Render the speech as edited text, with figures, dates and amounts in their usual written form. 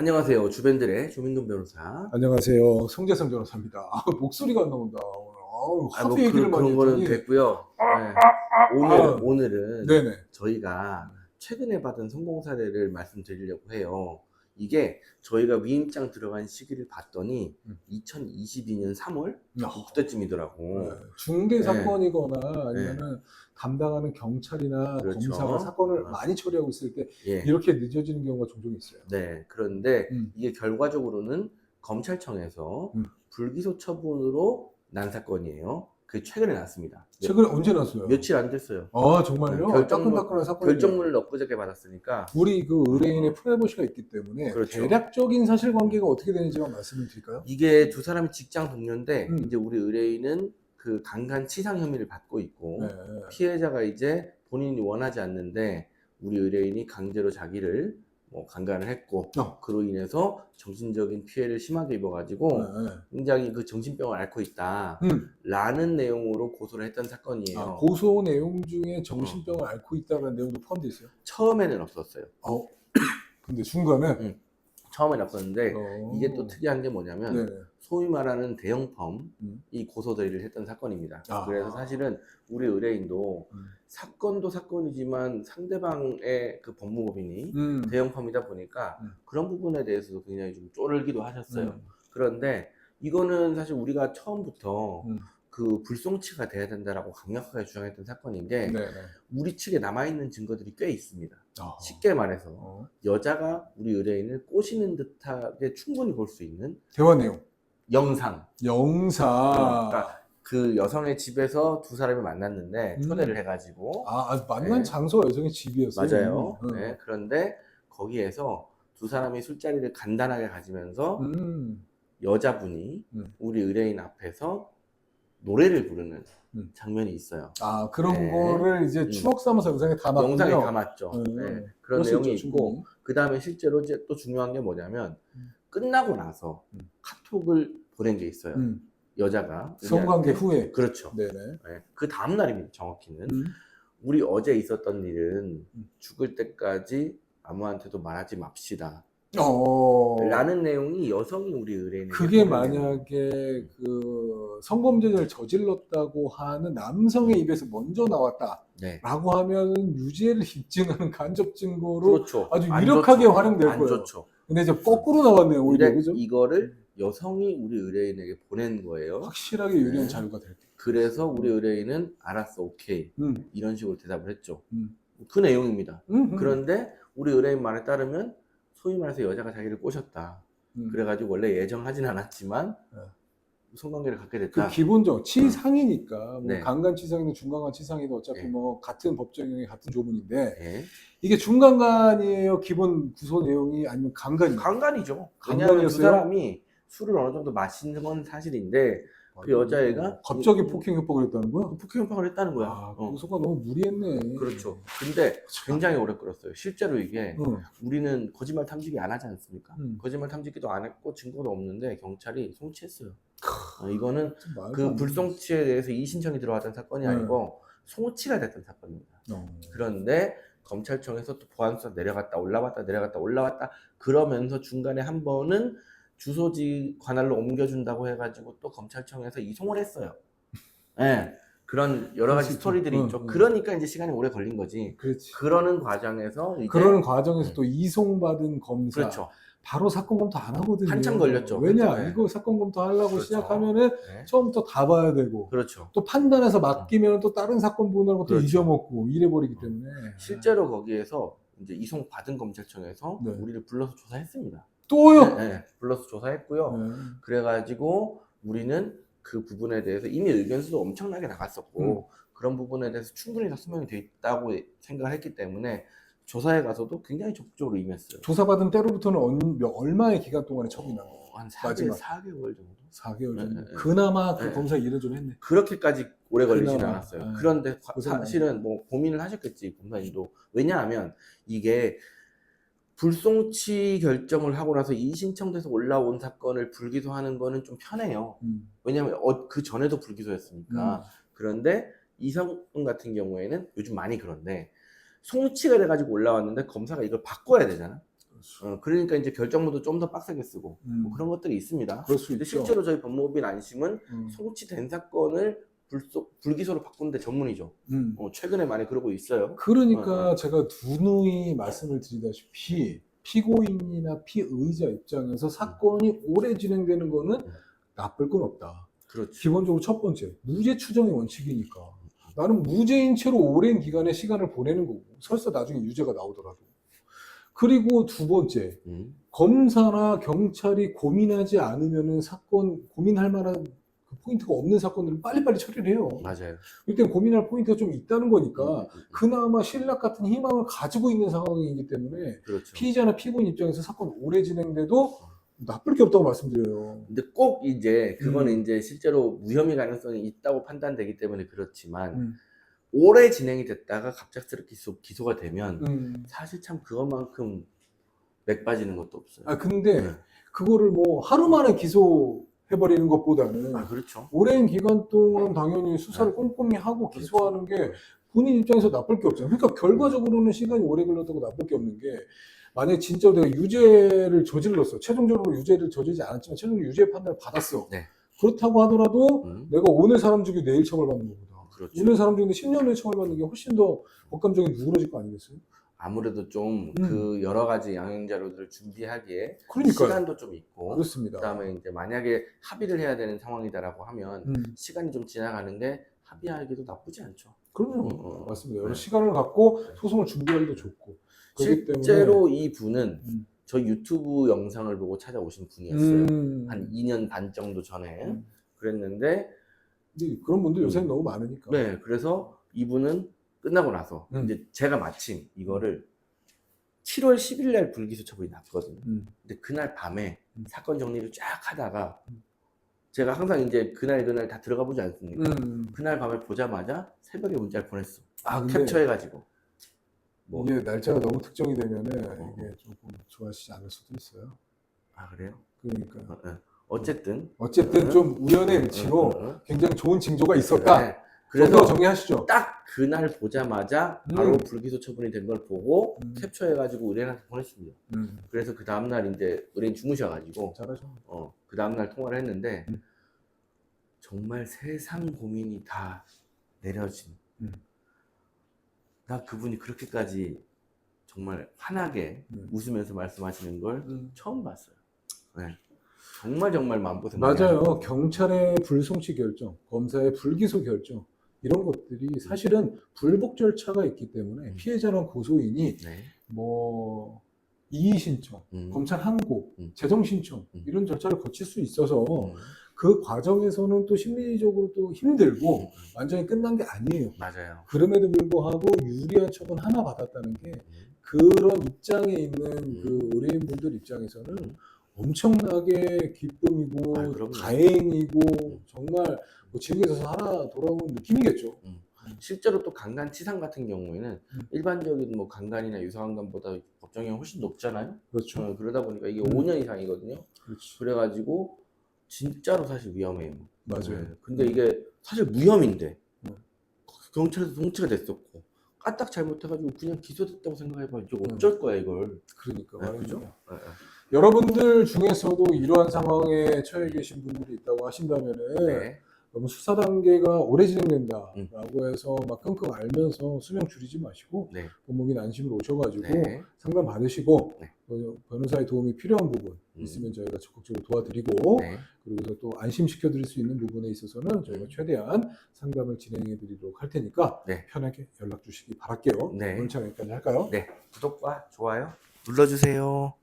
안녕하세요. 주변들의 조민근 변호사. 안녕하세요. 송재성 변호사입니다. 목소리가 안 나온다. 뭐 하도 얘기를 많이 그런 거는 했더니. 됐고요. 네. 오늘은 네네. 저희가 최근에 받은 성공 사례를 말씀드리려고 해요. 이게 저희가 위임장 들어간 시기를 봤더니 2022년 3월 그때쯤이더라고. 중대 네. 사건이거나 아니면은 담당하는 경찰이나 그렇죠. 검사가 사건을 많이 처리하고 있을 때 예. 이렇게 늦어지는 경우가 종종 있어요. 네. 그런데 음. 이게 결과적으로는 검찰청에서 음. 불기소 처분으로 난 사건이에요. 그게 최근에 났습니다. 최근에 언제 났어요? 며칠 안 됐어요. 아, 정말요? 네, 따끈따끈한 사건이네요. 결정문을 엊그저께 받았으니까. 우리 그 의뢰인의 프라이버시가 있기 때문에 그렇죠. 대략적인 사실관계가 어떻게 되는지만 말씀을 드릴까요? 이게 두 사람이 직장 동료인데 음. 이제 우리 의뢰인은 그 강간치상 혐의를 받고 있고 네. 피해자가 이제 본인이 원하지 않는데 우리 의뢰인이 강제로 자기를 강간을 했고 그로 인해서 정신적인 피해를 심하게 입어가지고 굉장히 그 정신병을 앓고 있다 라는 내용으로 고소를 했던 사건이에요. 아, 고소 내용 중에 정신병을 앓고 있다는 내용도 포함되어 있어요? 처음에는 없었어요. 근데 중간에? 처음엔 없었는데 이게 또 특이한 게 뭐냐면 네네. 소위 말하는 대형펌이 고소 대리를 했던 사건입니다. 그래서 사실은 우리 의뢰인도 사건도 사건이지만 상대방의 그 법무법인이 대형펌이다 보니까 그런 부분에 대해서도 굉장히 좀 쫄기도 하셨어요. 그런데 이거는 사실 우리가 처음부터 그 불송치가 돼야 된다라고 강력하게 주장했던 사건인데 우리 측에 남아있는 증거들이 꽤 있습니다. 쉽게 말해서 여자가 우리 의뢰인을 꼬시는 듯하게 충분히 볼 수 있는 대화 내용, 영상. 그러니까 그 여성의 집에서 두 사람이 만났는데 초대를 해가지고 만난 장소가 여성의 집이었어요. 맞아요. 네, 그런데 거기에서 두 사람이 술자리를 간단하게 가지면서 여자분이 우리 의뢰인 앞에서 노래를 부르는 장면이 있어요. 그런 거를 이제 추억 삼아서 영상에 담았군요. 영상에 담았죠. 네, 그런 내용이 있고 그 다음에 실제로 이제 또 중요한 게 뭐냐면 끝나고 나서 카톡을 보낸 게 있어요. 여자가 성관계 후에. 그렇죠. 네네. 네, 그 다음 날입니다. 정확히는 우리 어제 있었던 일은 죽을 때까지 아무한테도 말하지 맙시다. 라는 내용이 여성이 우리 의뢰인에게 그게 만약에 그 성범죄를 저질렀다고 하는 남성의 입에서 먼저 나왔다라고 하면 유죄를 입증하는 간접 증거로 그렇죠. 아주 유력하게 활용될 안 거예요. 좋죠. 근데 이제 거꾸로 나왔네요. 오히려. 그죠? 이거를 여성이 우리 의뢰인에게 보낸 거예요. 확실하게 유리한 자료가 될 때. 그래서 우리 의뢰인은 알았어, 오케이 이런 식으로 대답을 했죠. 그 내용입니다. 그런데 우리 의뢰인 말에 따르면 소위 말해서 여자가 자기를 꼬셨다. 그래가지고 원래 예정하진 않았지만 성관계를 갖게 됐다. 그 기본적 치상이니까 뭐 강간치상이든 중간간치상이든 어차피 뭐 같은 법정형이 같은 조문인데 이게 중간간이에요. 기본 구소 내용이 아니면 강간이에요? 강간이죠. 왜냐하면 두 사람이 술을 어느 정도 마시는 건 사실인데 그 여자애가 갑자기 폭행 협박을 했다는 거야? 폭행 협박을 했다는 거야. 고소가 너무 무리했네. 그렇죠. 근데 굉장히 오래 끌었어요. 실제로 이게 우리는 거짓말 탐지기 안 하지 않습니까? 거짓말 탐지기도 안 했고 증거도 없는데 경찰이 송치했어요. 이거는 그 불송치에 대해서 이의신청이 들어왔던 사건이 아니고 송치가 됐던 사건입니다. 그런데 검찰청에서 또 보안수사 내려갔다 올라왔다 내려갔다 올라왔다 그러면서 중간에 한 번은 주소지 관할로 옮겨준다고 해가지고 또 검찰청에서 이송을 했어요. 네, 그런 여러 가지 스토리들이 있죠. 그러니까 이제 시간이 오래 걸린 거지. 그러는 과정에서 또 이송받은 검사. 그렇죠. 바로 사건 검토 안 하거든요. 한참 걸렸죠. 왜냐? 이거 사건 검토하려고 시작하면은 처음부터 다 봐야 되고. 그렇죠. 또 판단해서 맡기면 또 다른 사건 보느라고 또 잊어먹고 이래버리기 때문에. 실제로 거기에서 이제 이송 받은 검찰청에서 우리를 불러서 조사했습니다. 또요? 네, 불러서 조사했고요. 그래가지고 우리는 그 부분에 대해서 이미 의견수도 엄청나게 나갔었고 그런 부분에 대해서 충분히 다 소명이 돼 있다고 생각을 했기 때문에 조사에 가서도 굉장히 적극적으로 임했어요. 조사받은 때로부터는 얼마의 기간 동안에 척이 난 거예요? 한 4개월 정도? 4개월 정도? 그나마 그 검사 일을 좀 했네. 그렇게까지 오래 걸리지는 않았어요. 그런데 사실은 뭐 고민을 하셨겠지, 검사님도. 왜냐하면 이게 불송치 결정을 하고 나서 이의신청돼서 올라온 사건을 불기소하는 거는 좀 편해요. 왜냐하면 그 전에도 불기소였으니까. 그런데 이성 같은 경우에는 요즘 많이 그런데 송치가 돼가지고 올라왔는데 검사가 이걸 바꿔야 되잖아. 그러니까 이제 결정문도 좀 더 빡세게 쓰고 뭐 그런 것들이 있습니다. 그럴 수 근데 있죠. 실제로 저희 법무법인 안심은 송치된 사건을 불기소로 바꾸는데 전문이죠. 최근에 많이 그러고 있어요. 그러니까 제가 누누이 말씀을 드리다시피 피고인이나 피의자 입장에서 사건이 오래 진행되는 거는 나쁠 건 없다. 그렇죠. 기본적으로 첫 번째, 무죄 추정의 원칙이니까. 나는 무죄인 채로 오랜 기간의 시간을 보내는 거고, 설사 나중에 유죄가 나오더라도. 그리고 두 번째, 검사나 경찰이 고민하지 않으면은 사건, 고민할 만한 그 포인트가 없는 사건들은 빨리빨리 처리를 해요. 맞아요. 일단 고민할 포인트가 좀 있다는 거니까 그나마 신락 같은 희망을 가지고 있는 상황이기 때문에 그렇죠. 피의자나 피고인 입장에서 사건 오래 진행돼도 나쁠 게 없다고 말씀드려요. 근데 꼭 이제 그거는 이제 실제로 무혐의 가능성이 있다고 판단되기 때문에 그렇지만 오래 진행이 됐다가 갑작스럽게 기소가 되면 사실 참 그것만큼 맥 빠지는 것도 없어요. 아 근데 그거를 뭐 하루 만에 기소해버리는 것보다는 그렇죠. 오랜 기간 동안 당연히 수사를 꼼꼼히 하고 기소하는 게 본인 입장에서 나쁠 게 없잖아요. 그러니까 결과적으로는 시간이 오래 걸렸다고 나쁠 게 없는 게, 만약에 진짜 내가 유죄를 저질렀어. 최종적으로 유죄를 저지르지 않았지만 최종적으로 유죄 판단을 받았어. 네. 그렇다고 하더라도 내가 오늘 사람 죽이고 내일 처벌받는 것보다 그렇죠. 오늘 사람 죽이는데 10년 후에 처벌받는 게 훨씬 더 법감정이 누그러질 거 아니겠어요? 아무래도 좀 그 여러 가지 양형 자료들을 준비하기에 그러니까요. 시간도 좀 있고, 그렇습니다. 그다음에 이제 만약에 합의를 해야 되는 상황이다라고 하면 시간이 좀 지나가는데 합의하기도 나쁘지 않죠. 그럼요. 맞습니다. 여러 시간을 갖고 소송을 준비하기도 좋고. 실제로 이 분은 저희 유튜브 영상을 보고 찾아오신 분이었어요. 한 2년 반 정도 전에 그랬는데, 그런 분들 요새는 너무 많으니까. 네, 그래서 이분은 끝나고 나서 이제 제가 마침 이거를 7월 10일 날 불기소 처분이 났거든요. 근데 그날 밤에 사건 정리를 쫙 하다가 제가 항상 이제 그날 다 들어가 보지 않습니까? 그날 밤에 보자마자 새벽에 문자를 보냈어. 캡처해가지고. 뭐 이게 날짜가 너무 특정이 되면은 이게 조금 좋아하시지 않을 수도 있어요. 그래요? 그러니까. 어쨌든 좀 우연의 일치로 굉장히 좋은 징조가 있었다. 네. 그래서 정리하시죠. 딱 그날 보자마자 바로 불기소 처분이 된 걸 보고 캡처해가지고 의뢰인한테 보냈습니다. 그래서 그 다음날 이제 의뢰인 주무셔가지고 잘하죠. 그 다음날 통화를 했는데 정말 세상 고민이 다 내려진. 나 그분이 그렇게까지 정말 환하게 웃으면서 말씀하시는 걸 처음 봤어요. 네. 정말 마음고생 많이 맞아요. 하고. 경찰의 불송치 결정, 검사의 불기소 결정, 이런 것들이 사실은 불복 절차가 있기 때문에 피해자나 고소인이 뭐 이의 신청, 검찰 항고, 재정 신청 이런 절차를 거칠 수 있어서 그 과정에서는 또 심리적으로 또 힘들고 완전히 끝난 게 아니에요. 맞아요. 그럼에도 불구하고 유리한 처분 하나 받았다는 게 그런 입장에 있는 그 의뢰인분들 입장에서는 엄청나게 기쁨이고 다행이고 정말 뭐 지옥에서 살아 돌아온 느낌이겠죠. 실제로 또 강간치상 같은 경우에는 일반적인 뭐 강간이나 유사강간보다 법정형이 훨씬 높잖아요. 그렇죠. 그러다 보니까 이게 5년 이상이거든요. 그래가지고 진짜로 사실 위험해요. 맞아요. 근데 이게 사실 무혐의인데 경찰에서 송치가 됐었고 까딱 잘못해가지고 그냥 기소됐다고 생각해봐. 이제 어쩔 거야 이걸. 그러니까 그죠? 여러분들 중에서도 이러한 상황에 처해 계신 분들이 있다고 하신다면은 너무 수사 단계가 오래 진행된다라고 해서 막 끙끙 앓면서 수명 줄이지 마시고 법무법인 안심으로 오셔가지고 상담 받으시고 변호사의 도움이 필요한 부분 있으면 저희가 적극적으로 도와드리고 그리고 또 안심시켜 드릴 수 있는 부분에 있어서는 저희가 최대한 상담을 진행해 드리도록 할 테니까 편하게 연락 주시기 바랄게요. 오늘 참 여기까지 할까요? 구독과 좋아요 눌러주세요.